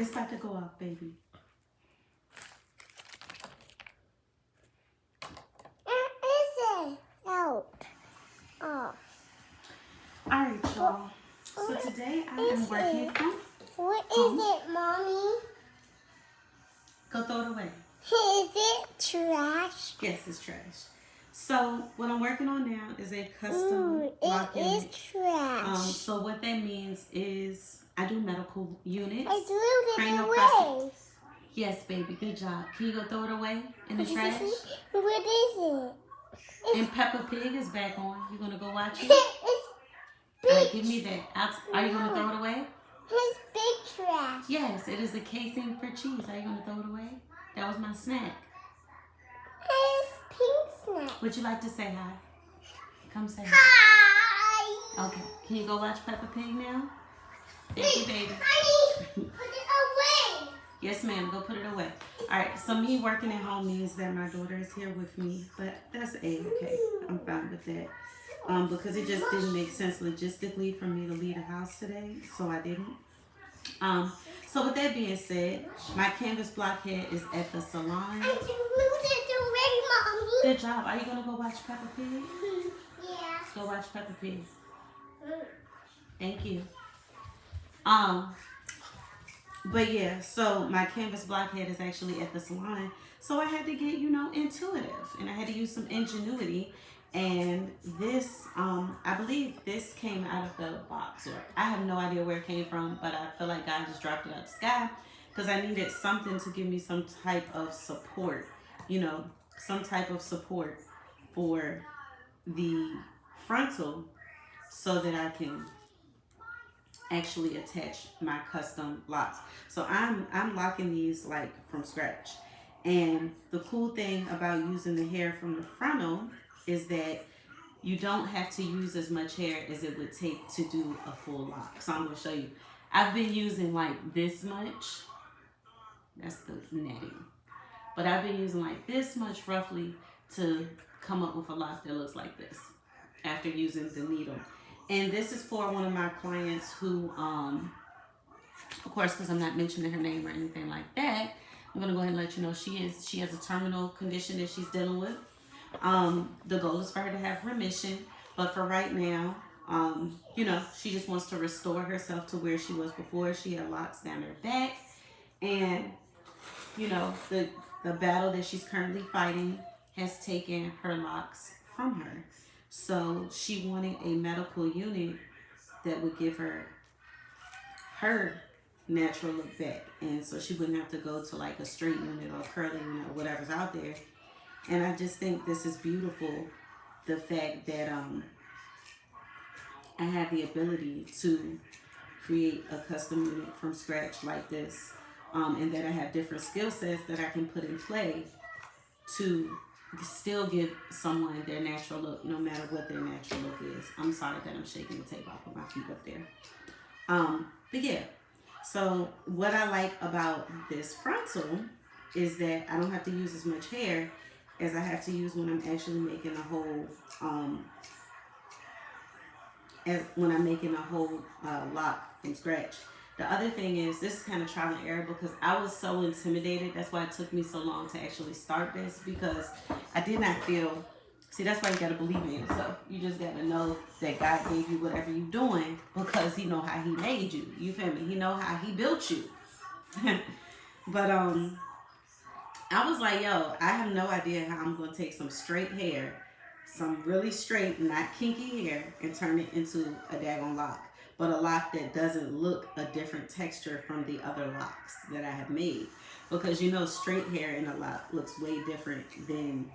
It's about to go off, baby. Is it out? Oh. Alright, y'all. So today I am working from What home. is it, Mommy? Go throw it away. Is it trash? Yes, it's trash. So what I'm working on now is a custom Ooh, lock it unit. is trash. So what that means is I do medical units. I threw it cranioplastic. away. Yes, baby, good job. Can you go throw it away in the trash? What is it? And Peppa Pig is back on. You gonna go watch it? It's big. All right, give me that. Are you gonna throw it away? It's big trash. Yes, it is a casing for cheese. Are you gonna throw it away? That was my snack. It's pink snack. Would you like to say hi? Come say hi. Hi. Okay. Can you go watch Peppa Pig now? Thank you, baby. Honey, put it away. Yes, ma'am. Go put it away. All right. So me working at home means that my daughter is here with me, but that's A-okay. I'm fine with that. Because it just didn't make sense logistically for me to leave the house today, so I didn't. So with that being said, my canvas blockhead is at the salon. I just moved it away, Mommy. Good job. Are you gonna go watch Peppa Pig? Yeah. Go watch Peppa Pig. Thank you. But yeah, so my canvas blockhead is actually at the salon. So I had to get, intuitive, and I had to use some ingenuity. And this, I believe this came out of the box, or I have no idea where it came from, but I feel like God just dropped it out of the sky because I needed something to give me some type of support, some type of support for the frontal so that I can actually attach my custom locks. So I'm locking these like from scratch. And the cool thing about using the hair from the frontal is that you don't have to use as much hair as it would take to do a full lock. So I'm going to show you. I've been using like this much. That's the netting. But I've been using like this much roughly to come up with a lock that looks like this after using the needle. And this is for one of my clients who, of course, because I'm not mentioning her name or anything like that, I'm going to go ahead and let you know she has a terminal condition that she's dealing with. The goal is for her to have remission, but for right now, she just wants to restore herself to where she was before. She had locks down her back, and, the battle that she's currently fighting has taken her locks from her. So she wanted a medical unit that would give her natural look back. And so she wouldn't have to go to like a straight unit or a curly unit or whatever's out there. And I just think this is beautiful. The fact that I have the ability to create a custom unit from scratch like this. And that I have different skill sets that I can put in play to still give someone their natural look, no matter what their natural look is. I'm sorry that I'm shaking the tape off of my feet up there. But yeah, so what I like about this frontal is that I don't have to use as much hair as I have to use when I'm actually making a whole, lock from scratch. The other thing is, this is kind of trial and error because I was so intimidated. That's why it took me so long to actually start this, because I did not feel, see, that's why you got to believe in yourself. You just got to know that God gave you whatever you're doing because he know how he made you. You feel me? He know how he built you. But I was like, yo, I have no idea how I'm going to take some straight hair, some really straight, not kinky hair, and turn it into a daggone lock. But a lock that doesn't look a different texture from the other locks that I have made. Because straight hair in a lock looks way different than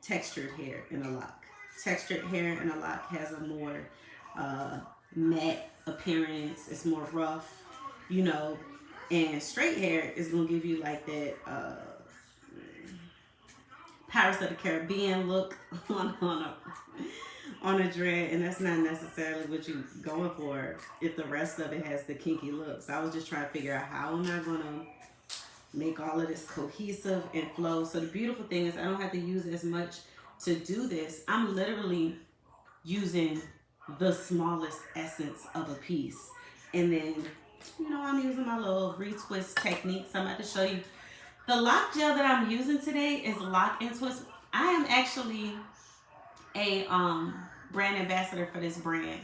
textured hair in a lock. Textured hair in a lock has a more matte appearance. It's more rough, and straight hair is going to give you like that Pirates of the Caribbean look on a dread, and that's not necessarily what you're going for if the rest of it has the kinky looks. I was just trying to figure out how am I going to make all of this cohesive and flow. So the beautiful thing is I don't have to use as much to do this. I'm literally using the smallest essence of a piece and then you know, I'm using my little retwist techniques. I'm about to show you. The lock gel that I'm using today is Lock and Twist. I am actually a brand ambassador for this brand.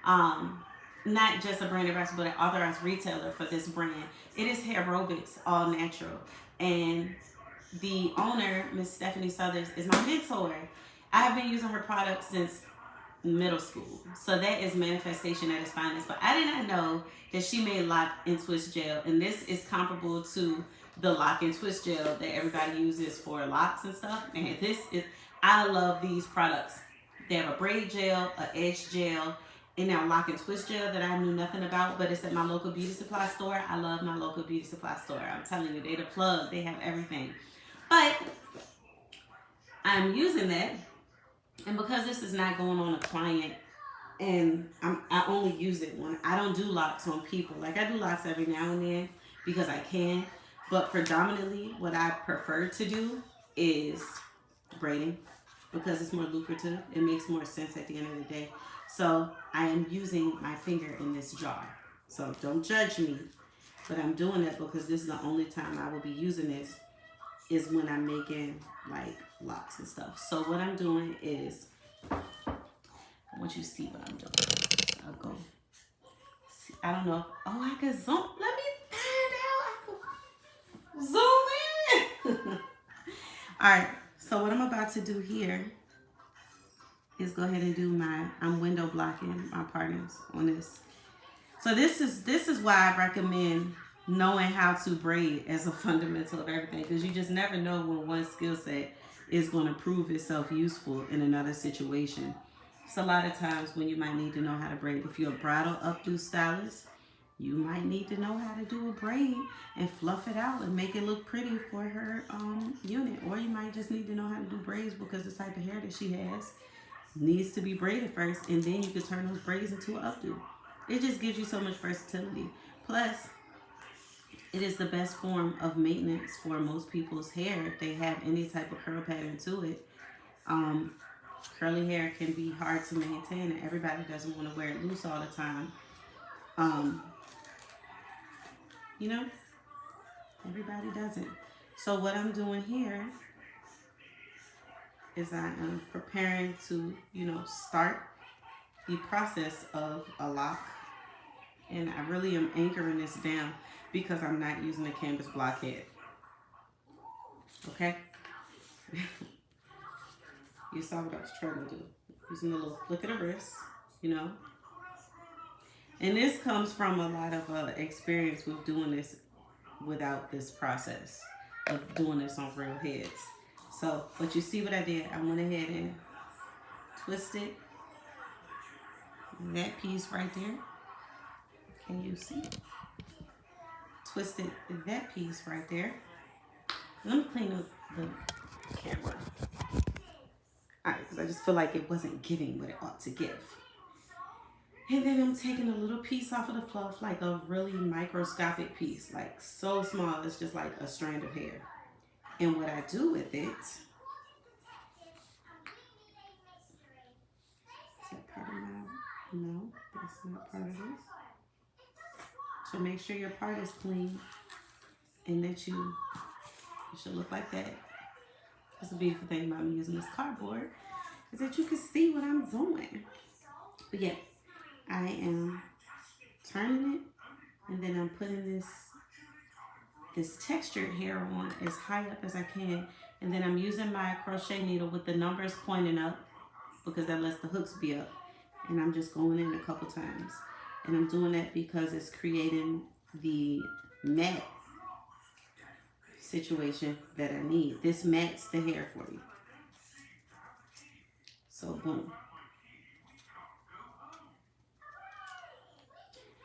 Um, Not just a brand ambassador, but an authorized retailer for this brand. It is Hair Aerobics All Natural. And the owner, Miss Stephanie Southers, is my mentor. I have been using her products since middle school. So that is manifestation at its finest. But I did not know that she made Lock and Twist gel. And this is comparable to the Lock and Twist gel that everybody uses for locks and stuff. And this is, I love these products. They have a braid gel, an edge gel, and now Lock and Twist gel that I knew nothing about, but it's at my local beauty supply store. I love my local beauty supply store. I'm telling you, they the plug. They have everything. But I'm using that, and because this is not going on a client, and I only use it when I don't do locks on people. Like I do locks every now and then because I can, but predominantly what I prefer to do is braiding because it's more lucrative. It makes more sense at the end of the day. So I am using my finger in this jar. So don't judge me, but I'm doing it because this is the only time I will be using this is when I'm making like locks and stuff. So what I'm doing is, I want you to see what I'm doing. I'll go see. I don't know. Oh, I can zoom. Let me find out. I can zoom in. All right. So what I'm about to do here is go ahead and do I'm window blocking my partners on this. So this is why I recommend knowing how to braid as a fundamental of everything, because you just never know when one skill set is going to prove itself useful in another situation. So a lot of times when you might need to know how to braid, if you're a bridal updo stylist, you might need to know how to do a braid and fluff it out and make it look pretty for her unit. Or you might just need to know how to do braids because the type of hair that she has needs to be braided first, and then you can turn those braids into an updo. It just gives you so much versatility. Plus, it is the best form of maintenance for most people's hair if they have any type of curl pattern to it. Curly hair can be hard to maintain, and everybody doesn't want to wear it loose all the time. You know, everybody doesn't. So what I'm doing here is I am preparing to, start the process of a lock. And I really am anchoring this down because I'm not using a canvas blockhead. Okay? You saw what I was trying to do. Using a little flick of the wrist, And this comes from a lot of experience with doing this without this process of doing this on real heads. So, but you see what I did? I went ahead and twisted that piece right there. Can you see? Twisted that piece right there. Let me clean up the camera. Alright, because I just feel like it wasn't giving what it ought to give. And then I'm taking a little piece off of the fluff, like a really microscopic piece, like so small, it's just like a strand of hair. And what I do with it, is that part of my, no, that's not part of this. So make sure your part is clean and that it should look like that. That's the beautiful thing about me using this cardboard, is that you can see what I'm doing. But yeah, I am turning it, and then I'm putting this textured hair on as high up as I can, and then I'm using my crochet needle with the numbers pointing up because that lets the hooks be up, and I'm just going in a couple times, and I'm doing that because it's creating the matte situation that I need. This mats the hair for you. So boom.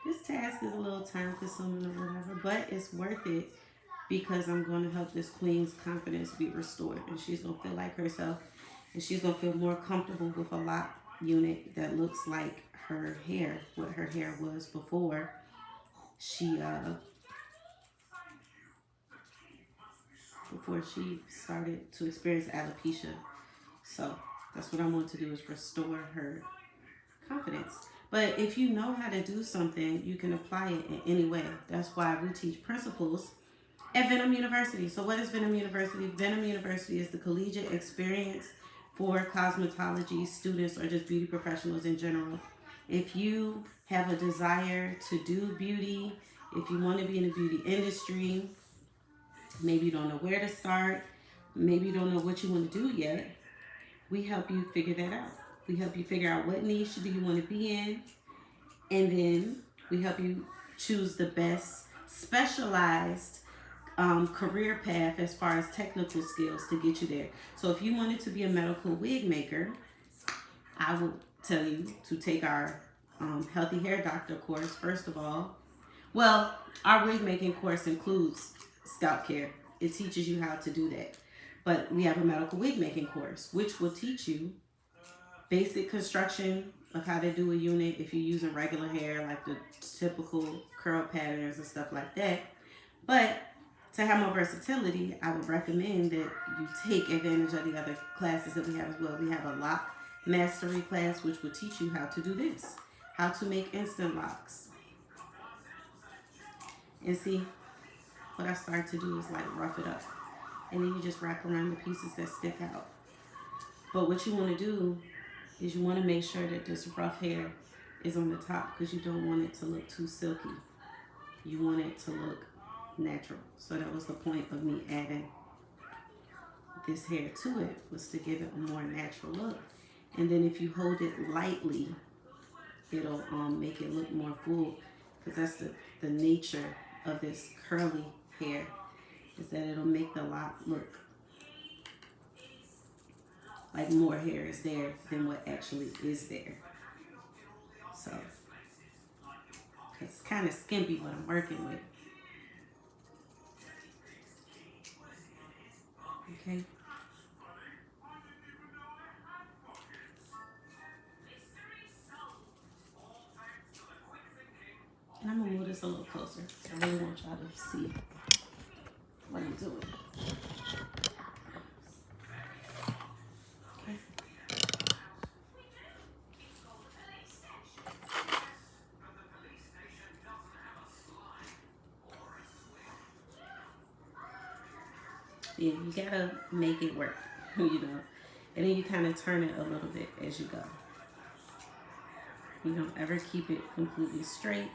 This task is a little time consuming or whatever, but it's worth it because I'm going to help this queen's confidence be restored, and she's going to feel like herself, and she's going to feel more comfortable with a lock unit that looks like her hair, what her hair was before she started to experience alopecia. So that's what I want to do, is restore her confidence. But if you know how to do something, you can apply it in any way. That's why we teach principles at Venom University. So what is Venom University? Venom University is the collegiate experience for cosmetology students or just beauty professionals in general. If you have a desire to do beauty, if you want to be in the beauty industry, maybe you don't know where to start, maybe you don't know what you want to do yet, we help you figure that out. We help you figure out what niche do you want to be in, and then we help you choose the best specialized career path as far as technical skills to get you there. So if you wanted to be a medical wig maker, I would tell you to take our healthy hair doctor course first of all. Well, our wig making course includes scalp care. It teaches you how to do that. But we have a medical wig making course, which will teach you basic construction of how to do a unit if you're using regular hair, like the typical curl patterns and stuff like that. But to have more versatility, I would recommend that you take advantage of the other classes that we have as well. We have a lock mastery class, which will teach you how to do this, how to make instant locks. And see, what I start to do is like rough it up. And then you just wrap around the pieces that stick out. But what you want to do is you want to make sure that this rough hair is on the top because you don't want it to look too silky. You want it to look natural. So that was the point of me adding this hair to it, was to give it a more natural look. And then if you hold it lightly, it'll make it look more full, because that's the nature of this curly hair, is that it'll make the lock look like more hair is there than what actually is there. So it's kind of skimpy what I'm working with. Okay. And I'm gonna move this a little closer. I really want y'all to see what I'm doing. Okay. Yeah, you gotta make it work, you know. And then you kind of turn it a little bit as you go. You don't ever keep it completely straight.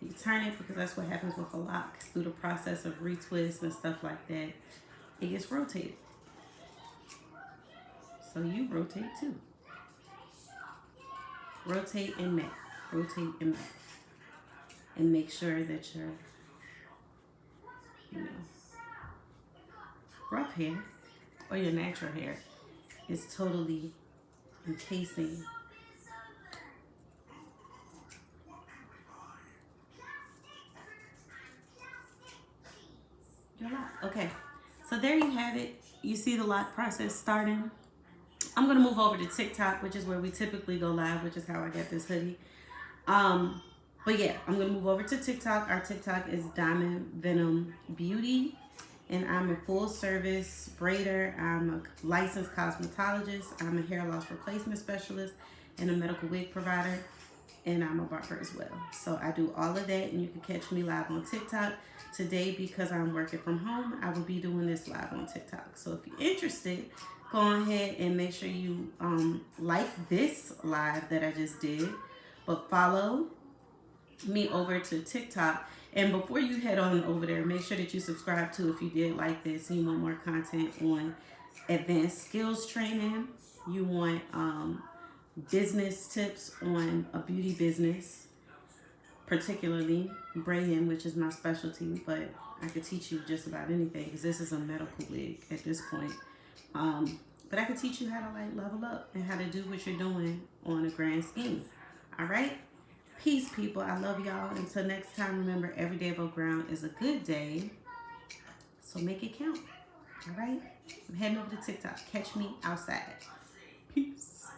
You turn it because that's what happens with a lock. Through the process of retwist and stuff like that, it gets rotated. So you rotate too. Rotate and mat. Rotate and mat. And make sure that your, rough hair or your natural hair is totally encasing your lock. Okay, so there you have it. You see the lock process starting. I'm gonna move over to TikTok, which is where we typically go live, which is how I got this hoodie. But yeah, I'm gonna move over to TikTok. Our TikTok is Diamond Venom Beauty, and I'm a full service braider. I'm a licensed cosmetologist. I'm a hair loss replacement specialist and a medical wig provider, and I'm a barber as well. So I do all of that, and you can catch me live on TikTok. Today, because I'm working from home, I will be doing this live on TikTok. So if you're interested, go ahead and make sure you like this live that I just did, but follow me over to TikTok. And before you head on over there, make sure that you subscribe to, if you did like this and you want more content on advanced skills training, you want business tips on a beauty business, particularly braiding, which is my specialty, but I could teach you just about anything because this is a medical wig at this point. But I could teach you how to like level up and how to do what you're doing on a grand scheme. All right? Peace, people. I love y'all. Until next time, remember, every day above ground is a good day. So make it count. All right? I'm heading over to TikTok. Catch me outside. Peace.